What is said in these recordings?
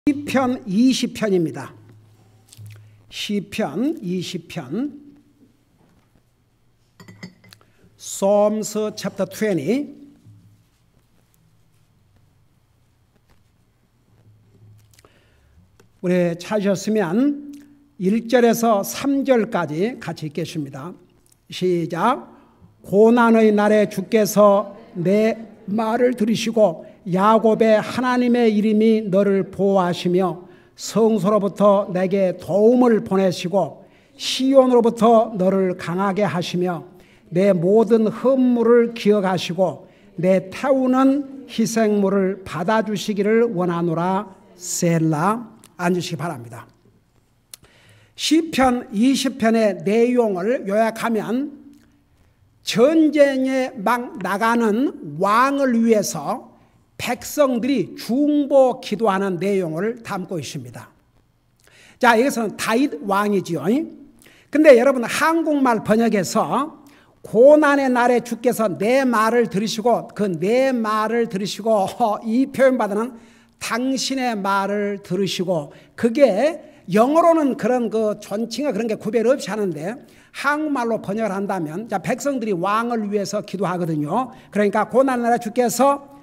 시편 20편입니다. 시편 20편 Psalms chapter 20. 우리 찾으셨으면 1절에서 3절까지 같이 읽겠습니다. 시작. 고난의 날에 주께서 내 말을 들으시고 야곱의 하나님의 이름이 너를 보호하시며 성소로부터 내게 도움을 보내시고 시온으로부터 너를 강하게 하시며 내 모든 헌물을 기억하시고 내 태우는 희생물을 받아주시기를 원하노라. 셀라. 앉으시기 바랍니다. 시편 20편의 내용을 요약하면 전쟁에 막 나가는 왕을 위해서 백성들이 중보 기도하는 내용을 담고 있습니다. 자, 이것은 다윗 왕이지요. 근데 여러분 한국말 번역에서 고난의 날에 주께서 내 말을 들으시고 그 내 말을 들으시고 이 표현받는 당신의 말을 들으시고 그게 영어로는 그런 그 존칭과 그런 게 구별 없이 하는데 한국말로 번역을 한다면 자, 백성들이 왕을 위해서 기도하거든요. 그러니까 고난의 날에 주께서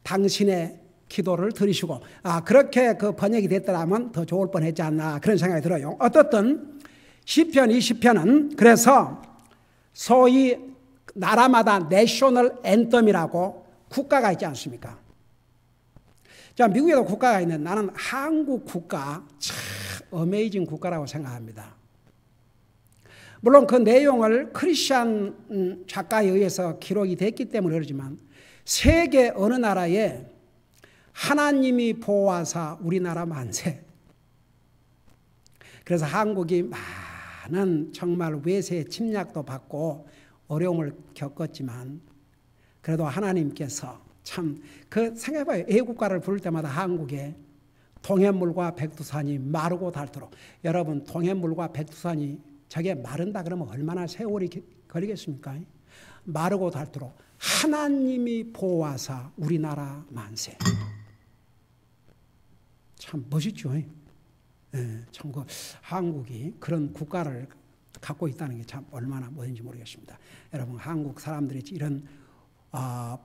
당신의 기도를 들으시고 그렇게 그 번역이 됐더라면 더 좋을 뻔했지 않나 그런 생각이 들어요. 어떻든 시편 20편은 그래서 소위 나라마다 내셔널 앤텀이라고 국가가 있지 않습니까? 자, 미국에도 국가가 있는데 나는 한국 국가 참 어메이징 국가라고 생각합니다. 물론 그 내용을 크리스찬 작가에 의해서 기록이 됐기 때문에 그러지만 세계 어느 나라에 하나님이 보호하사 우리나라 만세. 그래서 한국이 많은 정말 외세의 침략도 받고 어려움을 겪었지만 그래도 하나님께서 참 그 생각해봐요. 애국가를 부를 때마다 한국에 동해물과 백두산이 마르고 닳도록. 여러분 동해물과 백두산이 저게 마른다 그러면 얼마나 세월이 걸리겠습니까? 마르고 닳도록 하나님이 보호하사 우리나라 만세. 참 멋있죠. 참 그 한국이 그런 국가를 갖고 있다는 게 참 얼마나 멋진지 모르겠습니다. 여러분 한국 사람들이 이런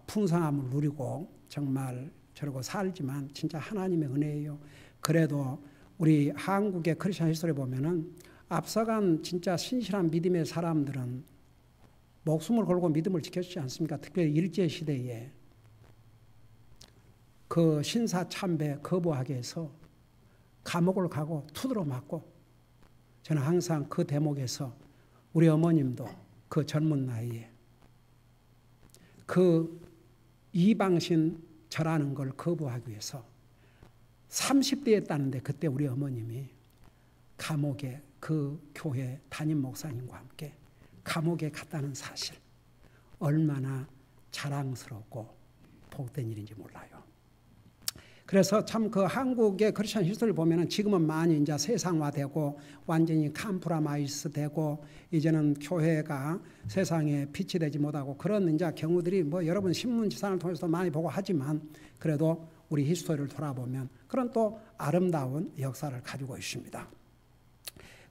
풍성함을 누리고 정말 저러고 살지만 진짜 하나님의 은혜예요. 그래도 우리 한국의 크리스천 히스토리 보면은 앞서간 진짜 신실한 믿음의 사람들은 목숨을 걸고 믿음을 지켰지 않습니까? 특별히 일제시대에 그 신사참배 거부하게 해서 감옥을 가고 투드러 맞고 저는 항상 그 대목에서 우리 어머님도 그 젊은 나이에 그 이방신 절하는 걸 거부하기 위해서 30대였다는데 그때 우리 어머님이 감옥에 그 교회 담임 목사님과 함께 감옥에 갔다는 사실 얼마나 자랑스럽고 복된 일인지 몰라요. 그래서 참 그 한국의 크리스천 히스토리를 보면은 지금은 많이 이제 세상화되고 완전히 컴프라마이스 되고 이제는 교회가 세상에 빛이 되지 못하고 그런 이제 경우들이 뭐 여러분 신문지상을 통해서도 많이 보고 하지만 그래도 우리 히스토리를 돌아보면 그런 또 아름다운 역사를 가지고 있습니다.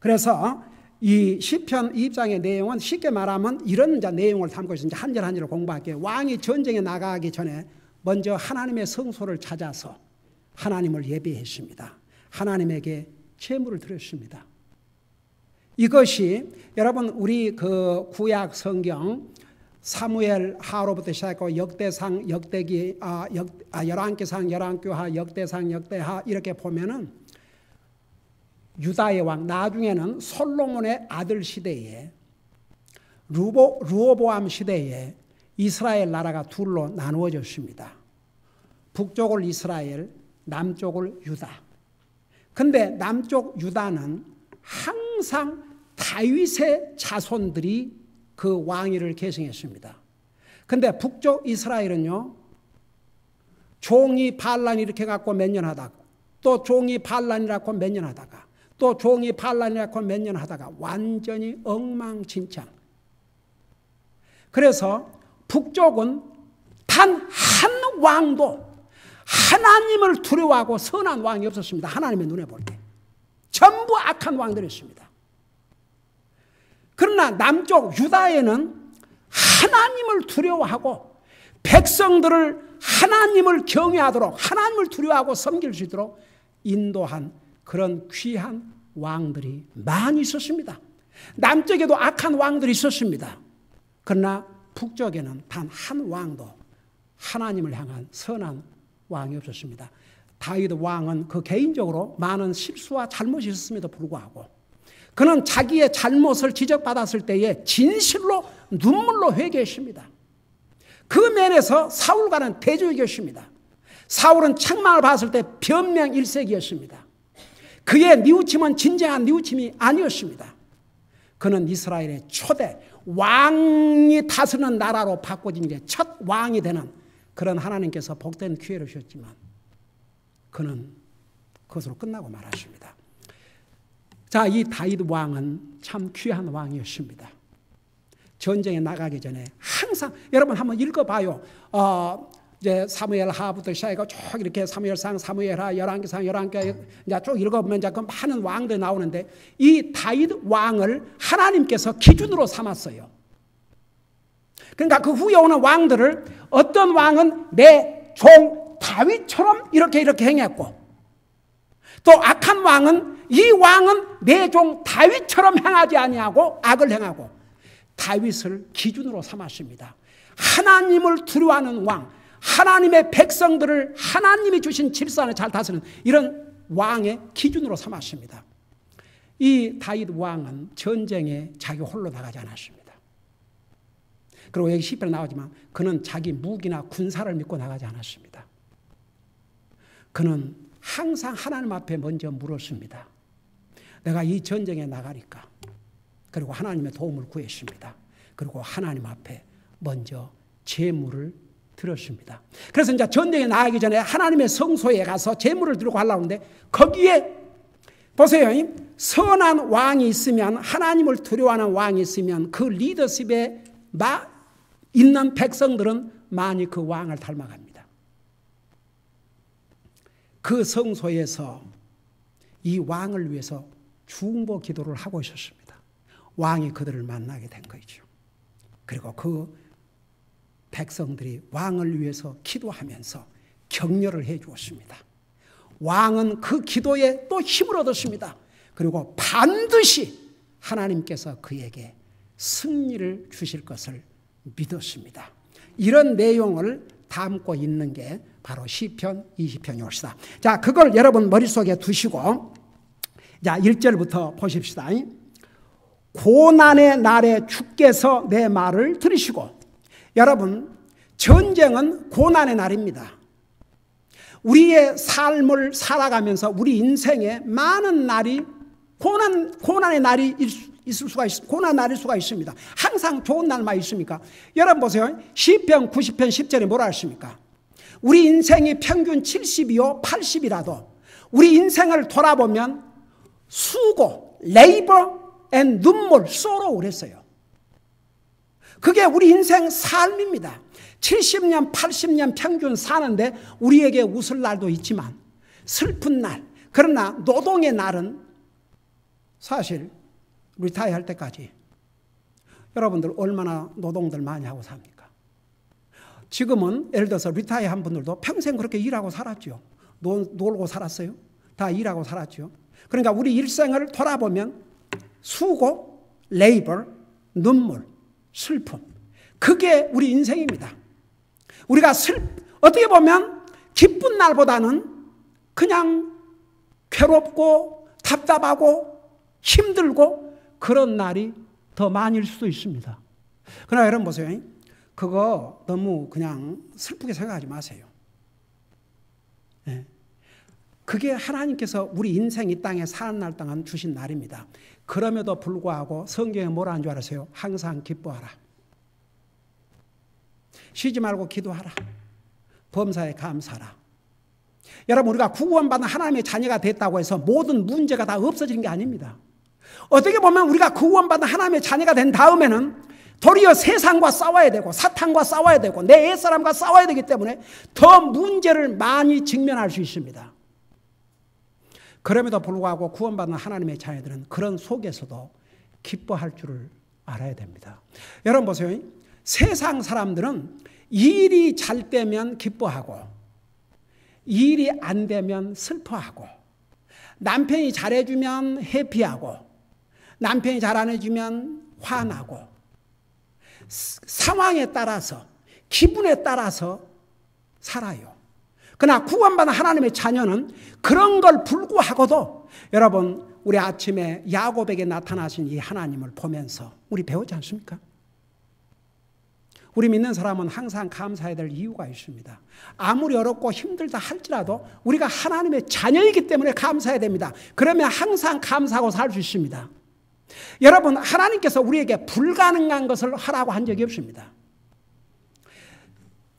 그래서 이 시편 2장의 내용은 쉽게 말하면 이런 이제 내용을 담고 있습니다. 한 절 한 절을 공부할게요. 왕이 전쟁에 나가기 전에 먼저 하나님의 성소를 찾아서 하나님을 예배했습니다. 하나님에게 제물을 드렸습니다. 이것이 여러분 우리 그 구약 성경 사무엘 하로부터 시작하고 역대상, 역대기, 열왕기상, 열왕교하, 역대상, 역대하 이렇게 보면은 유다의 왕 나중에는 솔로몬의 아들 시대에 르호보암 시대에 이스라엘 나라가 둘로 나누어졌습니다. 북쪽을 이스라엘, 남쪽을 유다. 근데 남쪽 유다는 항상 다윗의 자손들이 그 왕위를 계승했습니다. 근데 북쪽 이스라엘은요, 종이 반란이 이렇게 갖고 몇 년 하다가 또 종이 반란이라고 몇 년 하다가 또 종이 반란이라고 몇 년 하다가 완전히 엉망진창. 그래서 북쪽은 단 한 왕도 하나님을 두려워하고 선한 왕이 없었습니다. 하나님의 눈에 볼 때. 전부 악한 왕들이었습니다. 그러나 남쪽 유다에는 하나님을 두려워하고 백성들을 하나님을 경외하도록 하나님을 두려워하고 섬길 수 있도록 인도한 그런 귀한 왕들이 많이 있었습니다. 남쪽에도 악한 왕들이 있었습니다. 그러나 북쪽에는 단 한 왕도 하나님을 향한 선한 왕이 없었습니다. 다윗 왕은 그 개인적으로 많은 실수와 잘못이 있었음에도 불구하고 그는 자기의 잘못을 지적받았을 때에 진실로 눈물로 회개했습니다. 그 면에서 사울과는 대조이겼습니다. 사울은 책망을 받았을 때 변명일색이었습니다. 그의 뉘우침은 진정한 뉘우침이 아니었습니다. 그는 이스라엘의 초대 왕이 다스리는 나라로 바꿔진 게 첫 왕이 되는 그런 하나님께서 복된 기회를 주셨지만 그는 그것으로 끝나고 말았습니다. 자, 이 다윗 왕은 참 귀한 왕이었습니다. 전쟁에 나가기 전에 항상 여러분 한번 읽어봐요. 이제 사무엘 하부터 시작해서 쭉 이렇게 사무엘상, 사무엘하, 열왕기상, 열왕기 이제 쭉 읽어보면 이제 그 많은 왕들이 나오는데 이 다윗 왕을 하나님께서 기준으로 삼았어요. 그러니까 그 후에 오는 왕들을 어떤 왕은 내 종 다윗처럼 이렇게 행했고 또 악한 왕은 이 왕은 내 종 다윗처럼 행하지 아니하고 악을 행하고 다윗을 기준으로 삼았습니다. 하나님을 두려워하는 왕, 하나님의 백성들을 하나님이 주신 질서 안에 잘 다스리는 이런 왕의 기준으로 삼았습니다. 이 다윗 왕은 전쟁에 자기 홀로 나가지 않았습니다. 그리고 여기 시편에 나오지만 그는 자기 무기나 군사를 믿고 나가지 않았습니다. 그는 항상 하나님 앞에 먼저 물었습니다. 내가 이 전쟁에 나가니까. 그리고 하나님의 도움을 구했습니다. 그리고 하나님 앞에 먼저 제물을 드렸습니다. 그래서 이제 전쟁에 나가기 전에 하나님의 성소에 가서 제물을 들고 가려고 하는데 거기에 보세요. 선한 왕이 있으면 하나님을 두려워하는 왕이 있으면 그 리더십에 있는 백성들은 많이 그 왕을 닮아갑니다. 그 성소에서 이 왕을 위해서 중보 기도를 하고 있었습니다. 왕이 그들을 만나게 된 거죠. 그리고 그 백성들이 왕을 위해서 기도하면서 격려를 해 주었습니다. 왕은 그 기도에 또 힘을 얻었습니다. 그리고 반드시 하나님께서 그에게 승리를 주실 것을 믿었습니다. 이런 내용을 담고 있는 게 바로 시편 20편이옵시다. 자, 그걸 여러분 머릿속에 두시고 자, 1절부터 보십시다. 고난의 날에 주께서 내 말을 들으시고 여러분 전쟁은 고난의 날입니다. 우리의 삶을 살아가면서 우리 인생에 많은 날이 고난의 날이 고난 날일 수가 있습니다. 항상 좋은 날만 있습니까? 여러분 보세요. 시편 90편 10절에 뭐라 하십니까? 우리 인생이 평균 70이요 80이라도 우리 인생을 돌아보면 수고, 레이버 앤 눈물, 소로 그랬어요. 그게 우리 인생 삶입니다. 70년, 80년 평균 사는데 우리에게 웃을 날도 있지만 슬픈 날, 그러나 노동의 날은 사실 리타이어 할 때까지 여러분들 얼마나 노동들 많이 하고 삽니까? 지금은 예를 들어서 리타이어 한 분들도 평생 그렇게 일하고 살았죠. 놀고 살았어요. 다 일하고 살았죠. 그러니까 우리 일생을 돌아보면 수고, 레이버, 눈물, 슬픔. 그게 우리 인생입니다. 우리가 어떻게 보면 기쁜 날보다는 그냥 괴롭고 답답하고 힘들고 그런 날이 더 많을 수도 있습니다. 그러나 여러분 보세요. 그거 너무 그냥 슬프게 생각하지 마세요. 네. 그게 하나님께서 우리 인생 이 땅에 사는 날 동안 주신 날입니다. 그럼에도 불구하고 성경에 뭐라 하는 줄 알았어요? 항상 기뻐하라. 쉬지 말고 기도하라. 범사에 감사하라. 여러분 우리가 구원받은 하나님의 자녀가 됐다고 해서 모든 문제가 다 없어지는 게 아닙니다. 어떻게 보면 우리가 구원받은 하나님의 자녀가 된 다음에는 도리어 세상과 싸워야 되고 사탄과 싸워야 되고 내 옛사람과 싸워야 되기 때문에 더 문제를 많이 직면할 수 있습니다. 그럼에도 불구하고 구원받는 하나님의 자녀들은 그런 속에서도 기뻐할 줄을 알아야 됩니다. 여러분 보세요. 세상 사람들은 일이 잘 되면 기뻐하고 일이 안 되면 슬퍼하고 남편이 잘해주면 해피하고 남편이 잘 안 해주면 화나고 상황에 따라서 기분에 따라서 살아요. 그러나 구원받은 하나님의 자녀는 그런 걸 불구하고도 여러분 우리 아침에 야곱에게 나타나신 이 하나님을 보면서 우리 배우지 않습니까? 우리 믿는 사람은 항상 감사해야 될 이유가 있습니다. 아무리 어렵고 힘들다 할지라도 우리가 하나님의 자녀이기 때문에 감사해야 됩니다. 그러면 항상 감사하고 살 수 있습니다. 여러분 하나님께서 우리에게 불가능한 것을 하라고 한 적이 없습니다.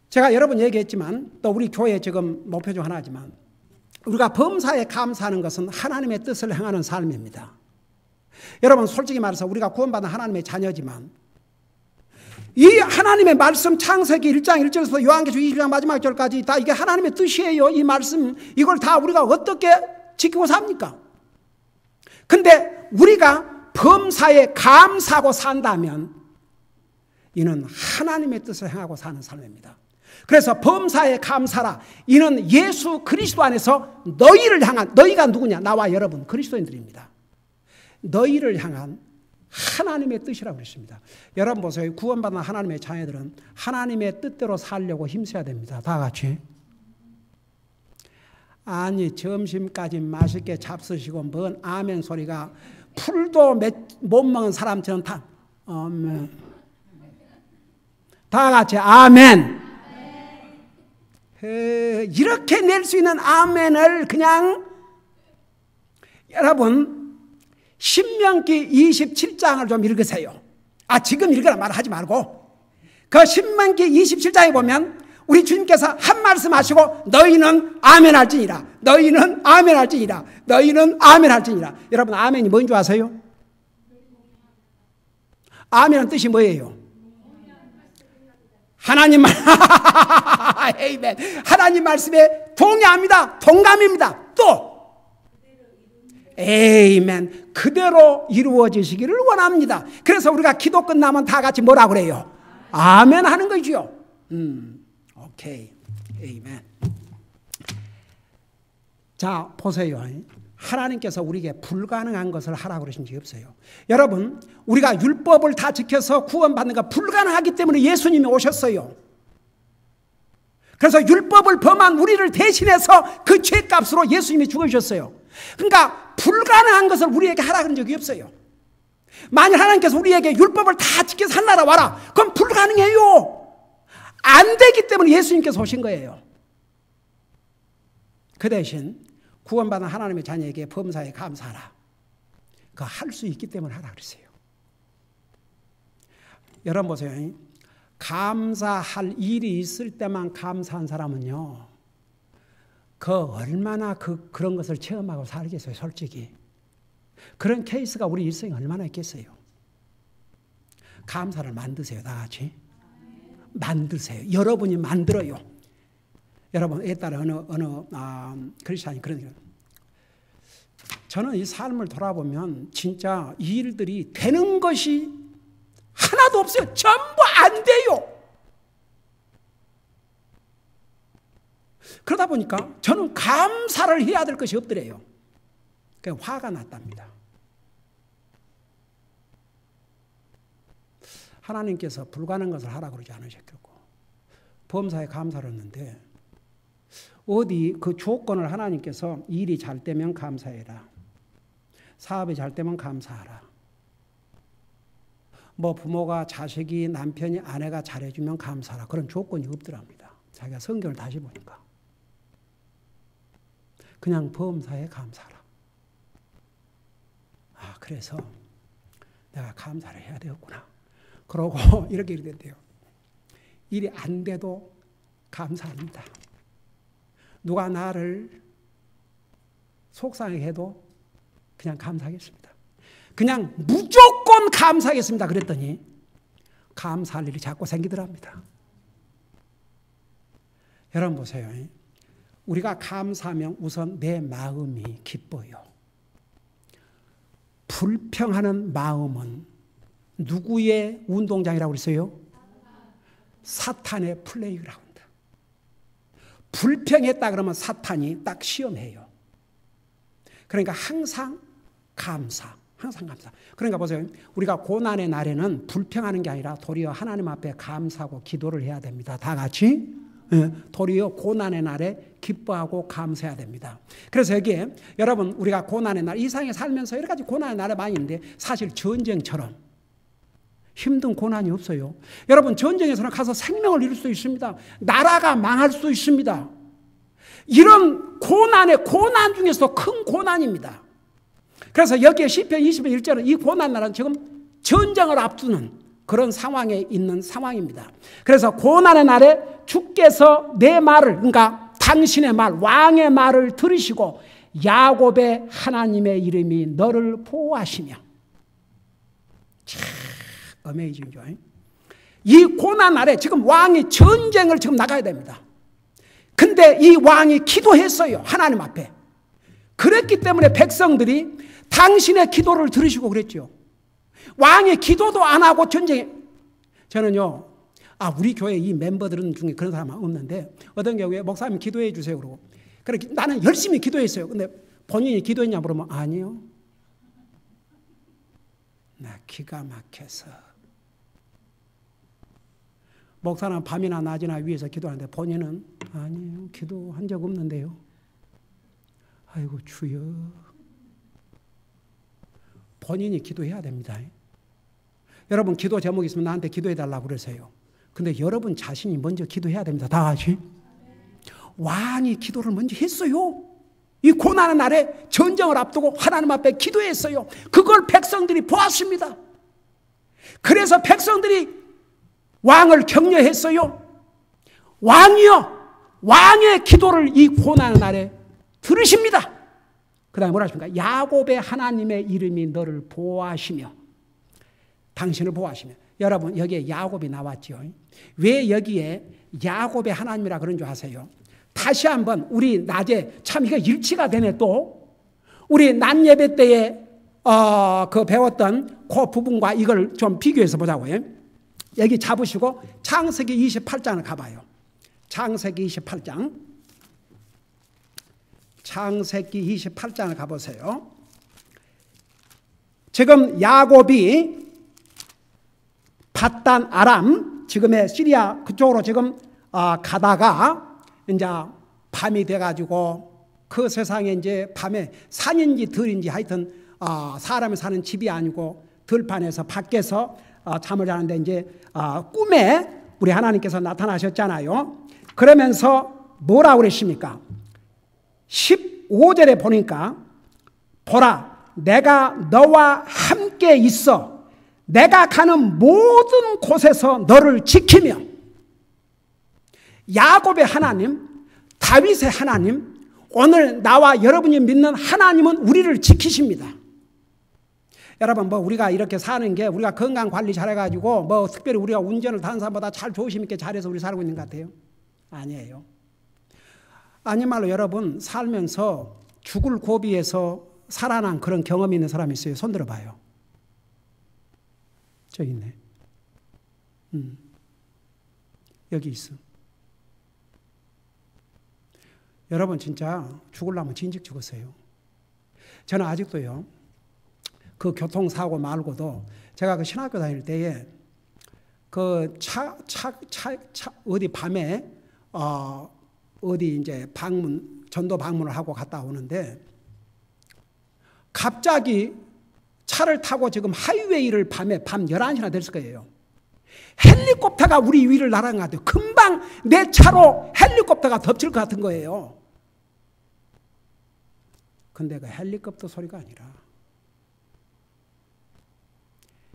제가 여러 번 얘기했지만 또 우리 교회 지금 목표 중 하나지만 우리가 범사에 감사하는 것은 하나님의 뜻을 행하는 삶입니다. 여러분 솔직히 말해서 우리가 구원받은 하나님의 자녀지만 이 하나님의 말씀 창세기 1장 1절에서 요한계시록 20장 마지막 절까지 다 이게 하나님의 뜻이에요. 이 말씀 이걸 다 우리가 어떻게 지키고 삽니까? 근데 우리가 범사에 감사하고 산다면 이는 하나님의 뜻을 행하고 사는 삶입니다. 그래서 범사에 감사라. 이는 예수 그리스도 안에서 너희를 향한, 너희가 누구냐? 나와 여러분 그리스도인들입니다. 너희를 향한 하나님의 뜻이라고 그랬습니다. 여러분 보세요. 구원받은 하나님의 자녀들은 하나님의 뜻대로 살려고 힘써야 됩니다. 다 같이. 아니 점심까지 맛있게 잡수시고 뭔 아멘 소리가 풀도 못 먹은 사람처럼 다 같이 아멘. 이렇게 낼 수 있는 아멘을 그냥 여러분 신명기 27장을 좀 읽으세요. 지금 읽으라 말하지 말고 그 신명기 27장에 보면 우리 주님께서 한 말씀 하시고 너희는 아멘 할지니라. 너희는 아멘 할지니라. 너희는 아멘 할지니라. 여러분 아멘이 뭔 줄 아세요? 아멘은 뜻이 뭐예요? 하나님 말 아멘. 하나님 말씀에 동의합니다. 동감입니다. 또 아멘. 그대로 이루어지시기를 원합니다. 그래서 우리가 기도 끝나면 다 같이 뭐라 그래요? 아멘 하는 거죠. 오케이. 아멘. 자, 보세요. 하나님께서 우리에게 불가능한 것을 하라고 그러신 적이 없어요. 여러분, 우리가 율법을 다 지켜서 구원받는 거 불가능하기 때문에 예수님이 오셨어요. 그래서 율법을 범한 우리를 대신해서 그 죄값으로 예수님이 죽으셨어요. 그러니까 불가능한 것을 우리에게 하라고 그런 적이 없어요. 만일 하나님께서 우리에게 율법을 다 지켜서 한 나라 와라. 그럼 불가능해요. 안 되기 때문에 예수님께서 오신 거예요. 그 대신 구원받은 하나님의 자녀에게 범사에 감사하라. 그거 할 수 있기 때문에 하라 그랬어요. 여러분 보세요. 감사할 일이 있을 때만 감사한 사람은요. 얼마나 그런 것을 체험하고 살겠어요. 솔직히. 그런 케이스가 우리 일생에 얼마나 있겠어요. 감사를 만드세요. 다 같이. 만드세요. 여러분이 만들어요. 여러분 옛날에 어느 크리스찬이 그런 얘기를 저는 이 삶을 돌아보면 진짜 이 일들이 되는 것이 하나도 없어요. 전부 안 돼요. 그러다 보니까 저는 감사를 해야 될 것이 없더래요. 그러니까 화가 났답니다. 하나님께서 불가능한 것을 하라고 그러지 않으셨겠고 범사에 감사를 했는데 어디 그 조건을 하나님께서 일이 잘 되면 감사해라. 사업이 잘 되면 감사하라. 부모가 자식이 남편이 아내가 잘해주면 감사하라. 그런 조건이 없더랍니다. 자기가 성경을 다시 보니까. 그냥 범사에 감사하라. 그래서 내가 감사를 해야 되겠구나. 그러고 이렇게 된대요. 일이 안 돼도 감사합니다. 누가 나를 속상하게 해도 그냥 감사하겠습니다. 그냥 무조건 감사하겠습니다. 그랬더니 감사할 일이 자꾸 생기더랍니다. 여러분 보세요. 우리가 감사하면 우선 내 마음이 기뻐요. 불평하는 마음은 누구의 운동장이라고 그랬어요? 사탄의 플레이그라운드. 불평했다 그러면 사탄이 딱 시험해요. 그러니까 항상 감사. 항상 감사. 그러니까 보세요. 우리가 고난의 날에는 불평하는 게 아니라 도리어 하나님 앞에 감사하고 기도를 해야 됩니다. 다 같이. 도리어 고난의 날에 기뻐하고 감사해야 됩니다. 그래서 여기에 여러분 우리가 고난의 날, 이 세상에 살면서 여러 가지 고난의 날이 많이 있는데 사실 전쟁처럼 힘든 고난이 없어요. 여러분 전쟁에서는 가서 생명을 잃을 수 있습니다. 나라가 망할 수 있습니다. 이런 고난의 고난 중에서도 큰 고난입니다. 그래서 여기에 시편 21절은 이 고난 날은 지금 전쟁을 앞두는 그런 상황에 있는 상황입니다. 그래서 고난의 날에 주께서 내 말을, 그러니까 당신의 말, 왕의 말을 들으시고 야곱의 하나님의 이름이 너를 보호하시며. 참 어메이징이죠. 이 고난 날에 지금 왕이 전쟁을 지금 나가야 됩니다. 근데 이 왕이 기도했어요. 하나님 앞에. 그랬기 때문에 백성들이 당신의 기도를 들으시고 그랬죠. 왕의 기도도 안 하고 전쟁에. 저는요, 우리 교회 이 멤버들은 중에 그런 사람은 없는데 어떤 경우에 목사님 기도해 주세요 그러고 그렇게 나는 열심히 기도했어요. 근데 본인이 기도했냐 물으면 아니요. 나 기가 막혀서. 목사는 밤이나 낮이나 위에서 기도하는데 본인은 아니에요. 기도한 적 없는데요. 아이고 주여. 본인이 기도해야 됩니다. 여러분 기도 제목이 있으면 나한테 기도해달라고 그러세요. 근데 여러분 자신이 먼저 기도해야 됩니다. 다 같이. 왕이 기도를 먼저 했어요. 이 고난의 날에 전쟁을 앞두고 하나님 앞에 기도했어요. 그걸 백성들이 보았습니다. 그래서 백성들이 왕을 격려했어요. 왕이요, 왕의 기도를 이 고난의 날에 들으십니다. 그 다음에 뭐라 하십니까? 야곱의 하나님의 이름이 너를 보호하시며. 당신을 보호하시며. 여러분 여기에 야곱이 나왔죠. 왜 여기에 야곱의 하나님이라 그런 줄 아세요? 다시 한번 우리 낮에 참 이거 일치가 되네. 또 우리 낮 예배 때에 그 배웠던 그 부분과 이걸 좀 비교해서 보자고요. 여기 잡으시고 창세기 28장을 가봐요. 창세기 28장. 창세기 28장을 가보세요. 지금 야곱이 밧단 아람, 지금의 시리아 그쪽으로 지금 가다가 이제 밤이 돼가지고 그 세상에 이제 밤에 산인지 들인지 하여튼 사람이 사는 집이 아니고 들판에서 밖에서 잠을 자는데 이제 꿈에 우리 하나님께서 나타나셨잖아요. 그러면서 뭐라고 그러십니까? 15절에 보니까 보라 내가 너와 함께 있어 내가 가는 모든 곳에서 너를 지키며. 야곱의 하나님, 다윗의 하나님, 오늘 나와 여러분이 믿는 하나님은 우리를 지키십니다. 여러분 뭐 우리가 이렇게 사는 게 우리가 건강 관리 잘해가지고 뭐 특별히 우리가 운전을 다른 사람보다 잘 조심 있게 잘해서 우리 살고 있는 것 같아요? 아니에요. 아니말로 여러분 살면서 죽을 고비에서 살아난 그런 경험이 있는 사람이 있어요? 손 들어봐요. 저기 있네. 여기 있어. 여러분 진짜 죽으려면 진즉 죽었어요. 저는 아직도요. 그 교통사고 말고도 제가 그 신학교 다닐 때에 그 어디 밤에 어디 이제 전도 방문을 하고 갔다 오는데 갑자기 차를 타고 지금 하이웨이를 밤에 밤 11시나 됐을 거예요. 헬리콥터가 우리 위를 날아간 것 같아요. 금방 내 차로 헬리콥터가 덮칠 것 같은 거예요. 근데 그 헬리콥터 소리가 아니라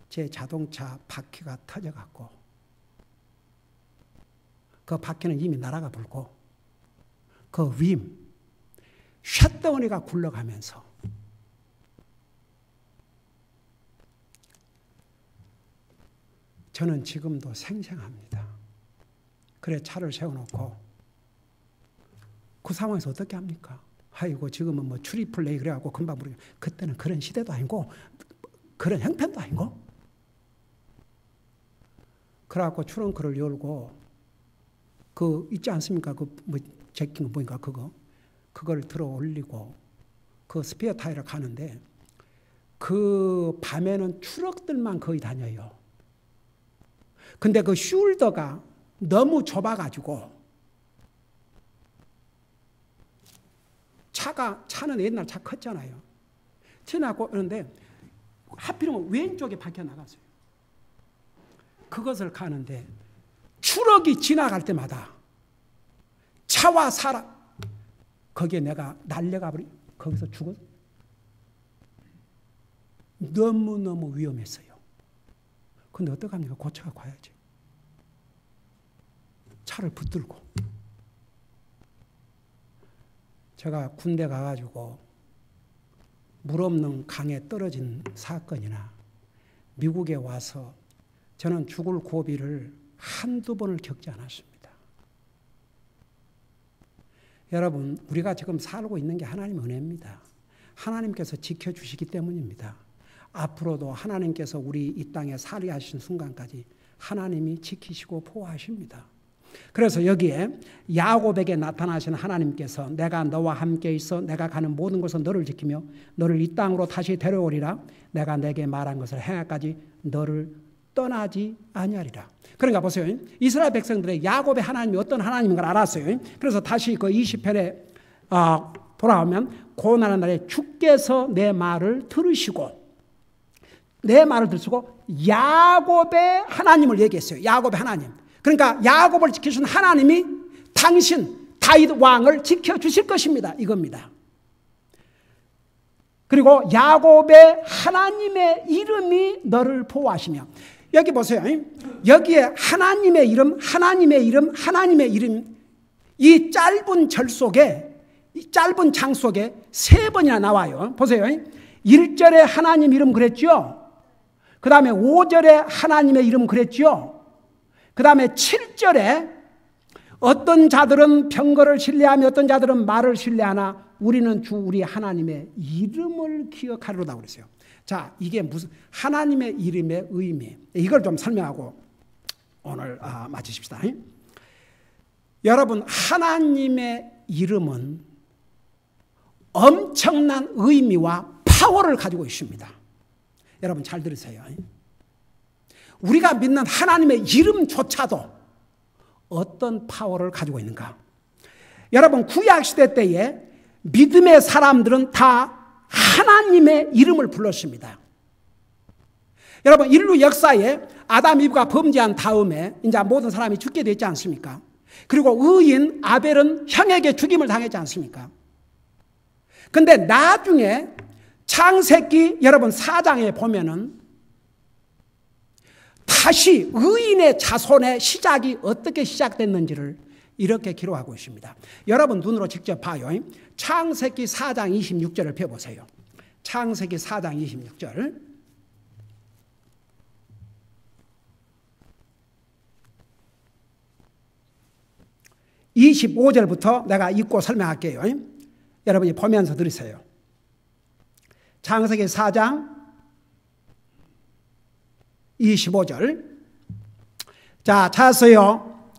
제 자동차 바퀴가 터져갖고 그 바퀴는 이미 날아가 불고 그 림 샷덩어리가 굴러가면서 저는 지금도 생생합니다. 그래 차를 세워놓고 그 상황에서 어떻게 합니까? 아이고 지금은 뭐 추리플레이 그래갖고 금방 부르고 그때는 그런 시대도 아니고 그런 형편도 아니고 그래갖고 트렁크를 열고 그 있지 않습니까? 그 뭐 제끼는 보니까 그걸 들어 올리고 그 스페어 타이를 가는데 그 밤에는 트럭들만 거의 다녀요. 근데 그 숄더가 너무 좁아가지고 차는 옛날 차 컸잖아요. 지나고 그런데 하필이면 왼쪽에 박혀 나갔어요. 그것을 가는데 트럭이 지나갈 때마다 차와 사람 거기에 내가 날려가 버리 거기서 죽었어. 너무너무 위험했어요. 근데 어떡합니까? 고쳐가 가야지. 차를 붙들고 제가 군대 가가지고 물 없는 강에 떨어진 사건이나 미국에 와서 저는 죽을 고비를 한두 번을 겪지 않았습니다. 여러분, 우리가 지금 살고 있는 게 하나님의 은혜입니다. 하나님께서 지켜주시기 때문입니다. 앞으로도 하나님께서 우리 이 땅에 살게 하신 순간까지 하나님이 지키시고 보호하십니다. 그래서 여기에 야곱에게 나타나신 하나님께서 내가 너와 함께 있어 내가 가는 모든 곳은 너를 지키며 너를 이 땅으로 다시 데려오리라. 내가 내게 말한 것을 행하까지 너를 떠나지 아니하리라. 그러니까 보세요. 이스라엘 백성들의 야곱의 하나님이 어떤 하나님인 걸 알았어요. 그래서 다시 그 20편에 돌아오면 고난의 날에 주께서 내 말을 들으시고 내 말을 들으시고 야곱의 하나님을 얘기했어요. 야곱의 하나님. 그러니까 야곱을 지키신 하나님이 당신 다윗 왕을 지켜주실 것입니다. 이겁니다. 그리고 야곱의 하나님의 이름이 너를 보호하시며 여기 보세요. 여기에 하나님의 이름, 하나님의 이름, 하나님의 이름 이 짧은 절 속에 이 짧은 장 속에 3번이나 나와요. 보세요. 1절에 하나님 이름 그랬죠. 그 다음에 5절에 하나님의 이름 그랬죠. 그 다음에 7절에 어떤 자들은 병거를 신뢰하며 어떤 자들은 말을 신뢰하나 우리는 주 우리 하나님의 이름을 기억하리로다 그랬어요. 자, 이게 무슨 하나님의 이름의 의미 이걸 좀 설명하고 오늘 마치십시다. 여러분 하나님의 이름은 엄청난 의미와 파워를 가지고 있습니다. 여러분 잘 들으세요. 우리가 믿는 하나님의 이름조차도 어떤 파워를 가지고 있는가? 여러분 구약시대 때에 믿음의 사람들은 다 하나님의 이름을 불렀습니다. 여러분 인류 역사에 아담 이브가 범죄한 다음에 이제 모든 사람이 죽게 됐지 않습니까? 그리고 의인 아벨은 형에게 죽임을 당했지 않습니까? 근데 나중에 창세기 여러분 4장에 보면은 다시 의인의 자손의 시작이 어떻게 시작됐는지를 이렇게 기록하고 있습니다. 여러분 눈으로 직접 봐요. 창세기 4장 26절을 펴보세요. 창세기 4장 26절. (25절부터) 내가 읽고 설명할게요. 여러분이 보면서 들으세요. 창세기 4장 25절. 자, 찾았어요.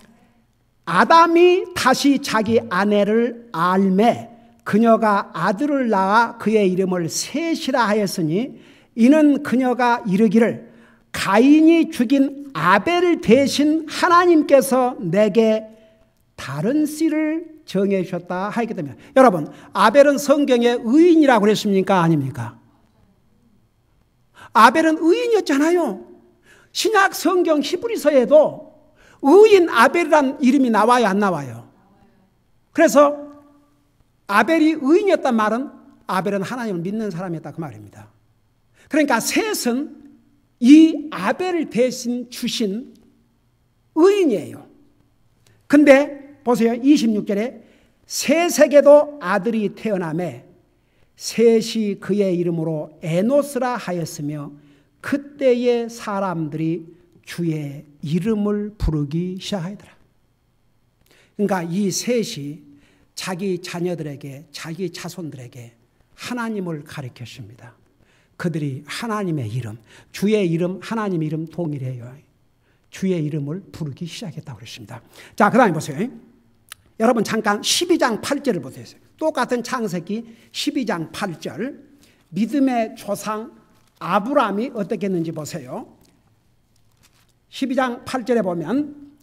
아담이 다시 자기 아내를 알매 그녀가 아들을 낳아 그의 이름을 셋이라 하였으니 이는 그녀가 이르기를 가인이 죽인 아벨 대신 하나님께서 내게 다른 씨를 정해 주셨다 하였기 때문에 여러분 아벨은 성경에 의인이라고 그랬습니까? 아닙니까? 아벨은 의인이었잖아요. 신약 성경 히브리서에도 의인 아벨이라는 이름이 나와요, 안 나와요? 그래서 아벨이 의인이었단 말은 아벨은 하나님을 믿는 사람이었다 그 말입니다. 그러니까 셋은 이 아벨을 대신 주신 의인이에요. 근데 보세요. 26절에 셋에게도 아들이 태어나매 셋이 그의 이름으로 에노스라 하였으며 그때의 사람들이 주의 이름을 부르기 시작하더라. 그러니까 이 셋이 자기 자녀들에게, 자기 자손들에게 하나님을 가르쳤습니다. 그들이 하나님의 이름, 주의 이름, 하나님의 이름 동일해요. 주의 이름을 부르기 시작했다고 그랬습니다. 자, 그 다음에 보세요. 여러분 잠깐 12장 8절을 보세요. 똑같은 창세기 12장 8절. 믿음의 조상 아브라함이 어떻게 했는지 보세요. 12장 8절에 보면,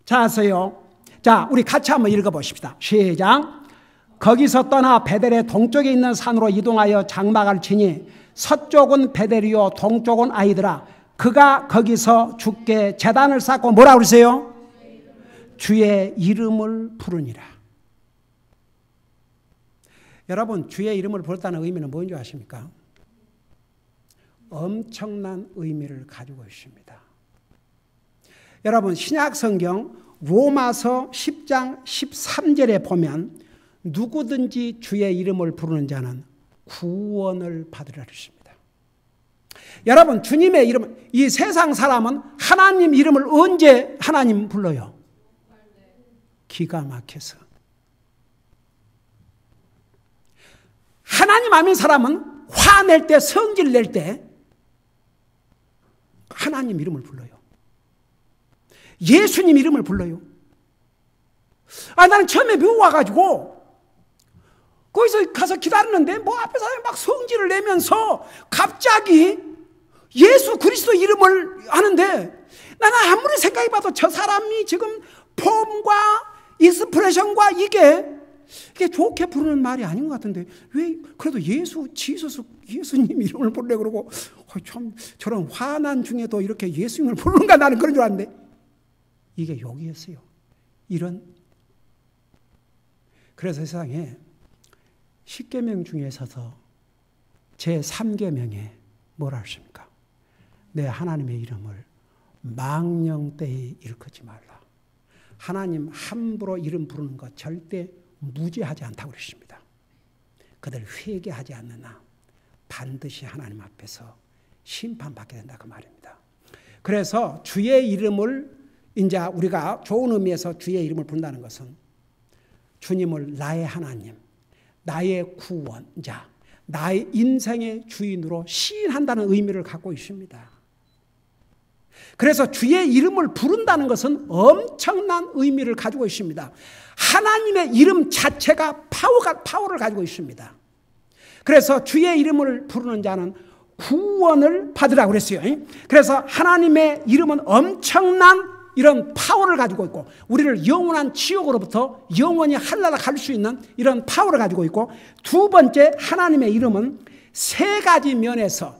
자세요. 자, 우리 같이 한번 읽어보십시다. 시작. 거기서 떠나 베델의 동쪽에 있는 산으로 이동하여 장막을 치니 서쪽은 베델이요 동쪽은 아이더라. 그가 거기서 주께 제단을 쌓고 뭐라 그러세요? 주의 이름을 부르니라. 여러분, 주의 이름을 부르다는 의미는 뭔지 아십니까? 엄청난 의미를 가지고 있습니다. 여러분, 신약 성경 로마서 10장 13절에 보면 누구든지 주의 이름을 부르는 자는 구원을 받으리라 했습니다. 여러분, 주님의 이름, 이 세상 사람은 하나님 이름을 언제 하나님 불러요? 기가 막혀서. 하나님 아닌 사람은 화낼 때, 성질 낼 때 하나님 이름을 불러요. 예수님 이름을 불러요. 나는 처음에 미국 와가지고 거기서 가서 기다렸는데 뭐 앞에 사람이 막 성질을 내면서 갑자기 예수 그리스도 이름을 하는데, 나는 아무리 생각해봐도 저 사람이 지금 폼과 익스프레션과 이게 좋게 부르는 말이 아닌 것 같은데 왜 그래도 예수님 이름을 부르려고 그러고, 참 저런 화난 중에도 이렇게 예수님을 부르는가, 나는 그런 줄 알았는데 이게 욕이었어요. 그래서 세상에 10계명 중에서도 제 3계명에 뭐라 하십니까? 내 하나님의 이름을 망령되이 일컫지 말라. 하나님 함부로 이름 부르는 것 절대 무죄하지 않다고 그러십니다. 그들 회개하지 않는 한 반드시 하나님 앞에서 심판받게 된다, 그 말입니다. 그래서 주의 이름을 이제 우리가 좋은 의미에서 주의 이름을 부른다는 것은 주님을 나의 하나님, 나의 구원자, 나의 인생의 주인으로 시인한다는 의미를 갖고 있습니다. 그래서 주의 이름을 부른다는 것은 엄청난 의미를 가지고 있습니다. 하나님의 이름 자체가 파워를 가지고 있습니다. 그래서 주의 이름을 부르는 자는 구원을 받으라고 그랬어요. 그래서 하나님의 이름은 엄청난 이런 파워를 가지고 있고, 우리를 영원한 지옥으로부터 영원히 하늘나라 갈 수 있는 이런 파워를 가지고 있고, 두 번째, 하나님의 이름은 세 가지 면에서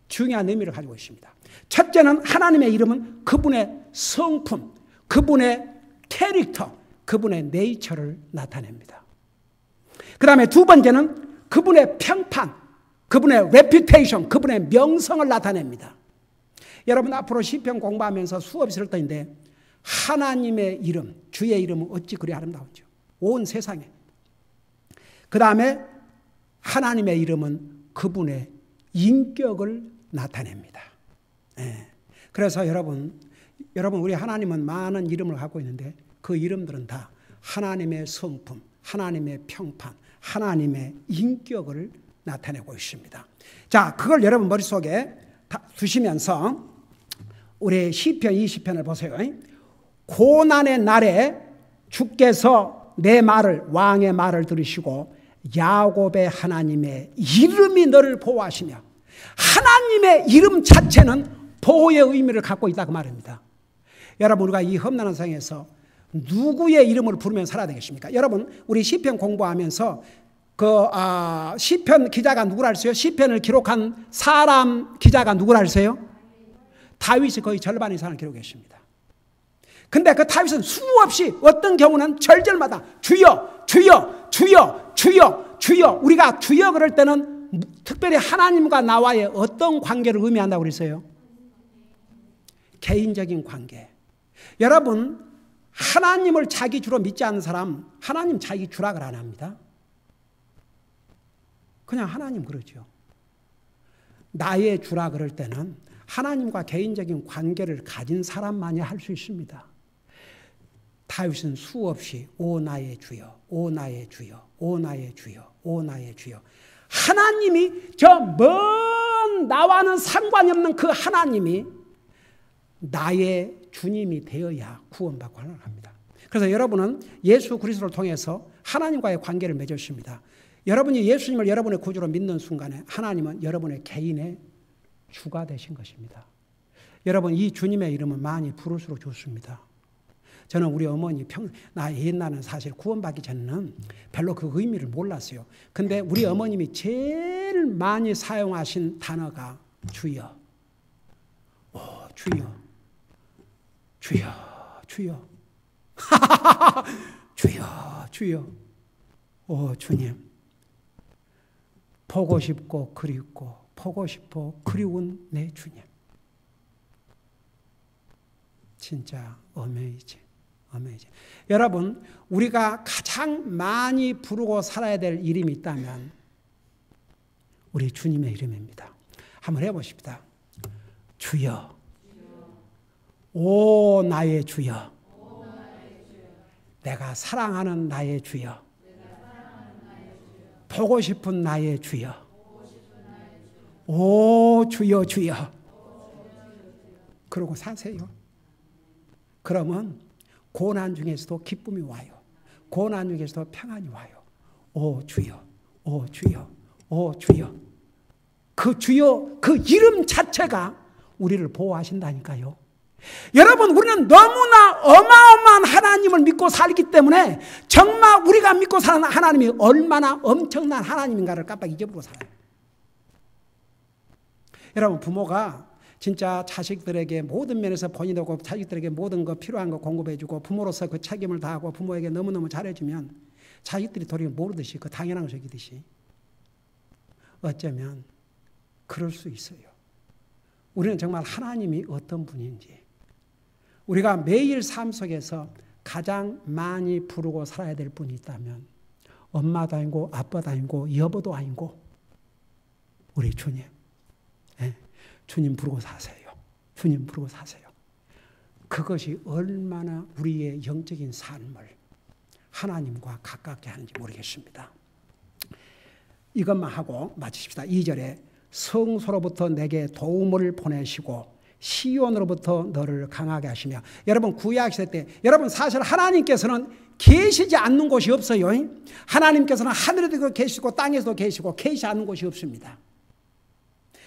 중요한 의미를 가지고 있습니다. 첫째는 하나님의 이름은 그분의 성품, 그분의 캐릭터, 그분의 네이처를 나타냅니다. 그 다음에 두 번째는 그분의 평판, 그분의 레퓨테이션, 그분의 명성을 나타냅니다. 여러분, 앞으로 시편 공부하면서 수업이 있을 터인데 하나님의 이름, 주의 이름은 어찌 그리 아름다운지요, 온 세상에. 그 다음에 하나님의 이름은 그분의 인격을 나타냅니다. 그래서 여러분, 우리 하나님은 많은 이름을 갖고 있는데 그 이름들은 다 하나님의 성품, 하나님의 평판, 하나님의 인격을 나타내고 있습니다. 자, 그걸 여러분 머릿속에 두시면서 우리 시편 20편을 보세요. 고난의 날에 주께서 내 말을, 왕의 말을 들으시고 야곱의 하나님의 이름이 너를 보호하시며, 하나님의 이름 자체는 보호의 의미를 갖고 있다, 그 말입니다. 여러분, 우리가 이 험난한 세상에서 누구의 이름을 부르면 살아야 되겠습니까? 여러분, 우리 시편 공부하면서 시편 기자가 누구라 했어요? 시편을 기록한 사람 기자가 누구라 했어요? 다윗이 거의 절반 이상을 기록했습니다. 근데 그 다윗은 수없이 어떤 경우는 절절마다 주여, 주여, 주여, 주여, 주여. 우리가 주여 그럴 때는 특별히 하나님과 나와의 어떤 관계를 의미한다고 그랬어요? 개인적인 관계. 여러분, 하나님을 자기 주로 믿지 않는 사람, 하나님 자기 주락을 안 합니다. 그냥 하나님 그러죠. 나의 주라 그럴 때는 하나님과 개인적인 관계를 가진 사람만이 할 수 있습니다. 다윗은 수없이 오 나의 주여, 오 나의 주여, 오 나의 주여, 오 나의 주여. 하나님이 저 먼 나와는 상관이 없는 그 하나님이 나의 주님이 되어야 구원받고 하나님 합니다. 그래서 여러분은 예수 그리스도를 통해서 하나님과의 관계를 맺으십니다. 여러분이 예수님을 여러분의 구주로 믿는 순간에 하나님은 여러분의 개인의 주가 되신 것입니다. 여러분 이 주님의 이름은 많이 부를수록 좋습니다. 저는 우리 어머니 나 옛날에는 사실 구원받기 전에는 별로 그 의미를 몰랐어요. 근데 우리 어머님이 제일 많이 사용하신 단어가 주여. 오, 주여. 주여. 주여. 주여. 주여. 오, 주님. 보고 싶고 그립고 보고 싶어 그리운 내 주님. 진짜 어메이징. 여러분 우리가 가장 많이 부르고 살아야 될 이름이 있다면 우리 주님의 이름입니다. 한번 해보십시다. 주여. 오 나의 주여. 내가 사랑하는 나의 주여. 보고 싶은 나의 주여. 오 주여 주여. 그러고 사세요. 그러면 고난 중에서도 기쁨이 와요. 고난 중에서도 평안이 와요. 오 주여, 오 주여, 오 주여. 그 주여, 그 이름 자체가 우리를 보호하신다니까요. 여러분 우리는 너무나 어마어마한 하나님을 믿고 살기 때문에 정말 우리가 믿고 사는 하나님이 얼마나 엄청난 하나님인가를 깜빡 잊어버리고 살아요. 여러분 부모가 진짜 자식들에게 모든 면에서 본인하고 자식들에게 모든 거 필요한 거 공급해주고 부모로서 그 책임을 다하고 부모에게 너무너무 잘해주면 자식들이 도리어 모르듯이 그 당연한 것을 여기듯이 어쩌면 그럴 수 있어요. 우리는 정말 하나님이 어떤 분인지 우리가 매일 삶 속에서 가장 많이 부르고 살아야 될 분이 있다면 엄마도 아니고 아빠도 아니고 여보도 아니고 우리 주님. 네. 주님 부르고 사세요. 주님 부르고 사세요. 그것이 얼마나 우리의 영적인 삶을 하나님과 가깝게 하는지 모르겠습니다. 이것만 하고 마치십시다. 2절에 성소로부터 내게 도움을 보내시고 시온으로부터 너를 강하게 하시며. 여러분 구약시대 때 여러분 사실 하나님께서는 계시지 않는 곳이 없어요. 하나님께서는 하늘에도 계시고 땅에서도 계시고 계시지 않는 곳이 없습니다.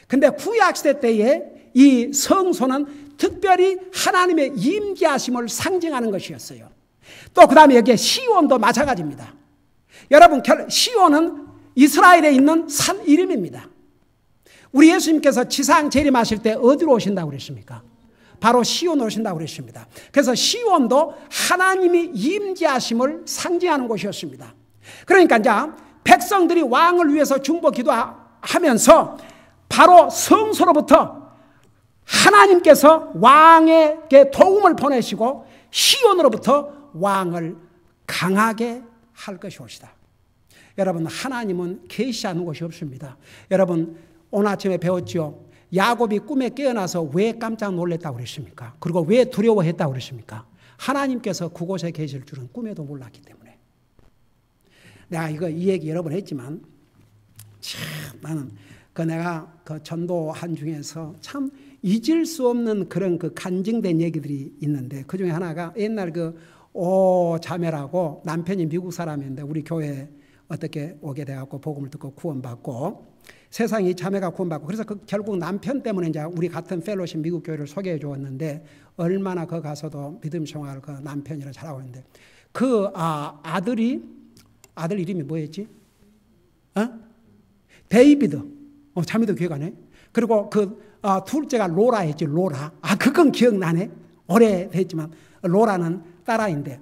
근데 구약시대 때에 이 성소는 특별히 하나님의 임재하심을 상징하는 것이었어요. 또 그 다음에 여기에 시온도 마찬가지입니다. 여러분 시온은 이스라엘에 있는 산 이름입니다. 우리 예수님께서 지상 재림하실 때 어디로 오신다고 그랬습니까? 바로 시온으로 오신다고 그랬습니다. 그래서 시온도 하나님이 임재하심을 상징하는 곳이었습니다. 그러니까 이제 백성들이 왕을 위해서 중보 기도하면서 바로 성소로부터 하나님께서 왕에게 도움을 보내시고 시온으로부터 왕을 강하게 할 것이 옵시다. 여러분 하나님은 계시하는 곳이 없습니다. 여러분 오늘 아침에 배웠죠. 야곱이 꿈에 깨어나서 왜 깜짝 놀랐다고 그랬습니까? 그리고 왜 두려워했다고 그랬습니까? 하나님께서 그곳에 계실 줄은 꿈에도 몰랐기 때문에. 내가 이 얘기 여러 번 했지만 참 나는 내가 그 전도한 중에서 참 잊을 수 없는 그런 그 간증된 얘기들이 있는데 그 중에 하나가 옛날 자매라고 남편이 미국 사람인데 우리 교회에 어떻게 오게 돼갖고 복음을 듣고 구원받고 세상이 자매가 구원받고 그래서 결국 남편 때문에 이제 우리 같은 펠로십 미국 교회를 소개해 주었는데 얼마나 거 가서도 믿음 생활 그 남편이랑 잘하고 있는데 그 아들 이름이 뭐였지? 데이비드. 자매도 기억하네. 그리고 둘째가 로라 했지, 로라. 그건 기억나네. 오래됐지만 로라는 딸아이인데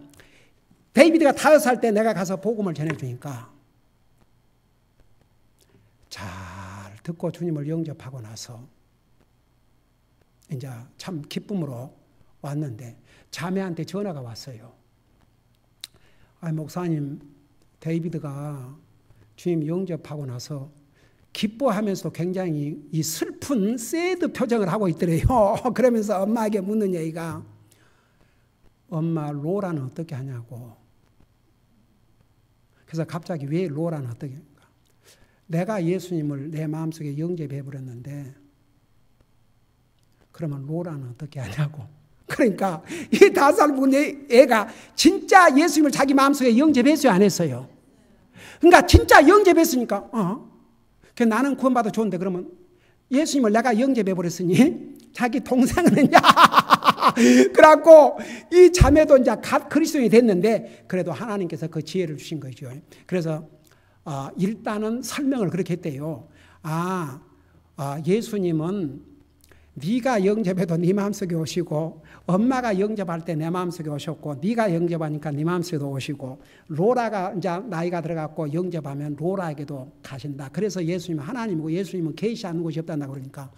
데이비드가 5살 때 내가 가서 복음을 전해주니까 잘 듣고 주님을 영접하고 나서 이제 참 기쁨으로 왔는데 자매한테 전화가 왔어요. 목사님, 데이비드가 주님 영접하고 나서 기뻐하면서도 굉장히 이 슬픈 새드 표정을 하고 있더래요. 그러면서 엄마에게 묻는 얘기가 엄마 로라는 어떻게 하냐고. 그래서 갑자기 왜 로라는 어떻게 할까? 내가 예수님을 내 마음속에 영접해 버렸는데 그러면 로라는 어떻게 하냐고. 그러니까 이 5살 묵은 애가 진짜 예수님을 자기 마음속에 영접했어요, 안 했어요? 그러니까 진짜 영접했으니까 나는 구원받아 좋은데 그러면 예수님을 내가 영접해 버렸으니 자기 동생은요. 그래갖고 이 자매도 이제 갓 그리스도인이 됐는데 그래도 하나님께서 그 지혜를 주신 거죠. 그래서 일단은 설명을 그렇게 했대요. 예수님은 네가 영접해도 네 마음속에 오시고 엄마가 영접할 때 내 마음속에 오셨고 네가 영접하니까 네 마음속에도 오시고 로라가 이제 나이가 들어갔고 영접하면 로라에게도 가신다. 그래서 예수님은 하나님이고 예수님은 계시하는 곳이 없단다 그러니까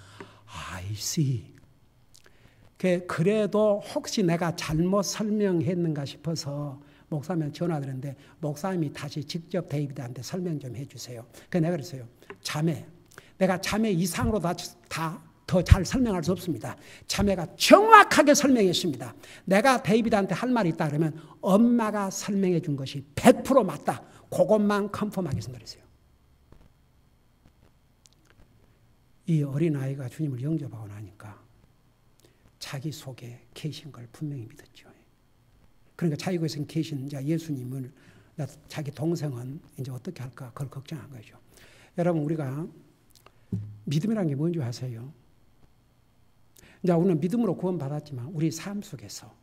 I see. 그래도 혹시 내가 잘못 설명했는가 싶어서 목사님한테 전화드렸는데 목사님이 다시 직접 데이비드한테 설명 좀 해주세요. 그래서 내가 그랬어요. 내가 자매 이상으로 다 더 잘 설명할 수 없습니다. 자매가 정확하게 설명했습니다. 내가 데이비드한테 할 말이 있다 그러면 엄마가 설명해 준 것이 100% 맞다. 그것만 컨펌하겠습니다. 그랬어요. 이 어린아이가 주님을 영접하고 나니까 자기 속에 계신 걸 분명히 믿었죠. 그러니까 자기 속에 계신 예수님을 자기 동생은 이제 어떻게 할까 그걸 걱정한 거죠. 여러분 우리가 믿음이라는 게 뭔지 아세요? 이제 우리는 믿음으로 구원받았지만 우리 삶 속에서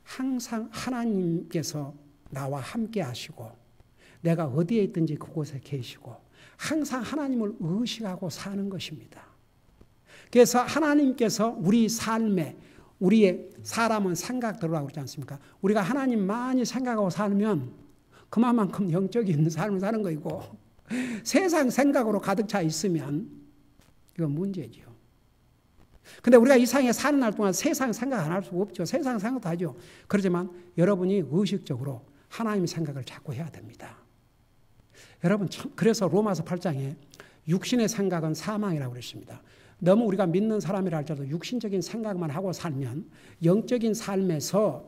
항상 하나님께서 나와 함께 하시고 내가 어디에 있든지 그곳에 계시고 항상 하나님을 의식하고 사는 것입니다. 그래서 하나님께서 우리 삶에 우리의 사람은 생각대로라고 그러지 않습니까? 우리가 하나님 많이 생각하고 살면 그만큼 영적인 삶을 사는 거이고 세상 생각으로 가득 차 있으면 이건 문제죠. 근데 우리가 이 세상에 사는 날 동안 세상 생각 안 할 수 없죠. 세상 생각도 하죠. 그렇지만 여러분이 의식적으로 하나님의 생각을 자꾸 해야 됩니다. 여러분 그래서 로마서 8장에 육신의 생각은 사망이라고 그랬습니다. 너무 우리가 믿는 사람이라 할지라도 육신적인 생각만 하고 살면 영적인 삶에서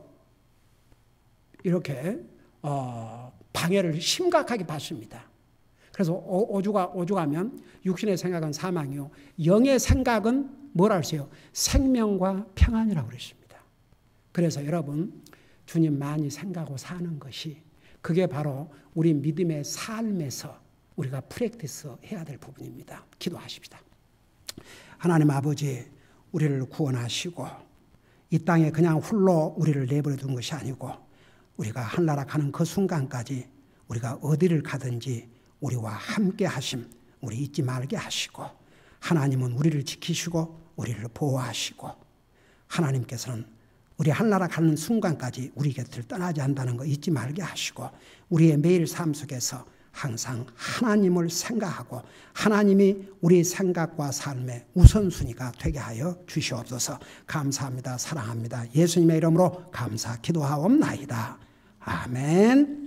이렇게 방해를 심각하게 받습니다. 그래서 오죽하면 육신의 생각은 사망이요 영의 생각은 뭐라 그랬어요? 생명과 평안이라고 그랬습니다. 그래서 여러분 주님 많이 생각하고 사는 것이 그게 바로 우리 믿음의 삶에서 우리가 프랙티스 해야 될 부분입니다. 기도하십시다. 하나님 아버지 우리를 구원하시고 이 땅에 그냥 홀로 우리를 내버려 둔 것이 아니고 우리가 하늘나라 가는 그 순간까지 우리가 어디를 가든지 우리와 함께 하심 우리 잊지 말게 하시고 하나님은 우리를 지키시고 우리를 보호하시고 하나님께서는 우리 하늘나라 가는 순간까지 우리 곁을 떠나지 않는다는 거 잊지 말게 하시고 우리의 매일 삶 속에서 항상 하나님을 생각하고 하나님이 우리 생각과 삶의 우선순위가 되게 하여 주시옵소서. 감사합니다. 사랑합니다. 예수님의 이름으로 감사 기도하옵나이다. 아멘.